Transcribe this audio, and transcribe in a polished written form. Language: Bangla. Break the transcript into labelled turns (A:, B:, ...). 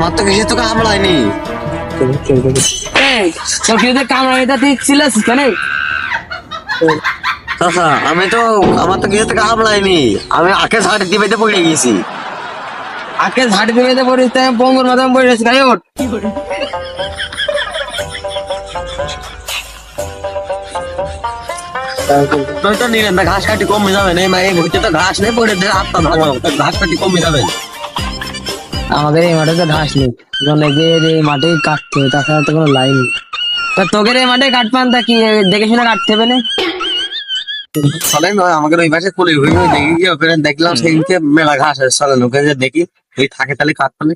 A: আমার তো কিছু তো কামড়ায়নি।
B: তোর কি কামড়ানি তা তুই ছিলিস কেন?
A: চাচা আমার তো কিছু তো কামড়ায়নি, আমি আগে ঝাড় দিবে পড়ে গেছি।
B: আকে ঝাড়ি দিবে পড়িস তাই পঙ্গুর মাথায় পড়ে গেছিস গায়ে ওঠ।
A: তুই তো নিলেন না, ঘাস কাটি কমে যাবে না, এই ভুইতে তো ঘাস নেই, পড়ে আত্মা ভাঙা, ঘাস কাটি কমে যাবে।
B: আমাদের এই মাঠে তো ঘাস নেই, লেগের এই মাঠে কাটতে হবে, তাছাড়া তো কোনো লাইন নেই। তা তোদের এই মাঠে কাটপান তা কি দেখে শুনে কাটতে হবে না?
A: চলেন আমাদের ওই পাশে কুলি হই দেখি কি ওখানে দেখলাম সেদিনকে মেলা ঘাস আছে, চলেন ওখানে যে দেখি ওই থাকে তাহলে কাট পালে।